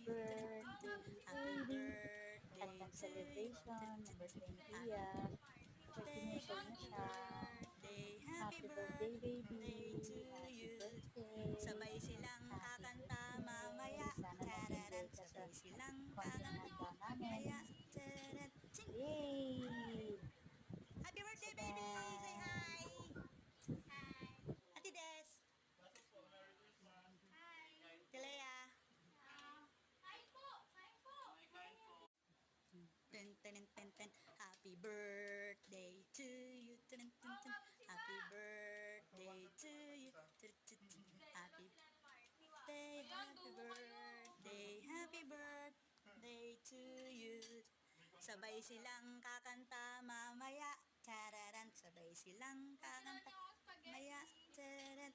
birthday, Happy baby. birthday Kantang to celebration, you. number 20 Happy yan. birthday, Recognition mo happy siya. birthday, happy Happy birthday, birthday baby. to Happy you. birthday. Sabay silang Happy kakanta birthday. mamaya. Sana nag-enjoy Tararan, ka sa sabay silang konting kakanta handa namin. mamaya. Tararan, ching. Yay! Happy birthday, baby! Say Sadan! hi! Hi! Ate Des! Hi! Tilea! Kain po! Kain po! Kain po! Ten, ten, ten, ten. Happy birthday to you. Ten, ten, ten. Happy birthday to you. Ten, ten, ten. Happy birthday, happy birthday, happy birthday to you. Sabay silang kakanta mamaya. Tararan, sabay silang kakanta mamaya. Tararan.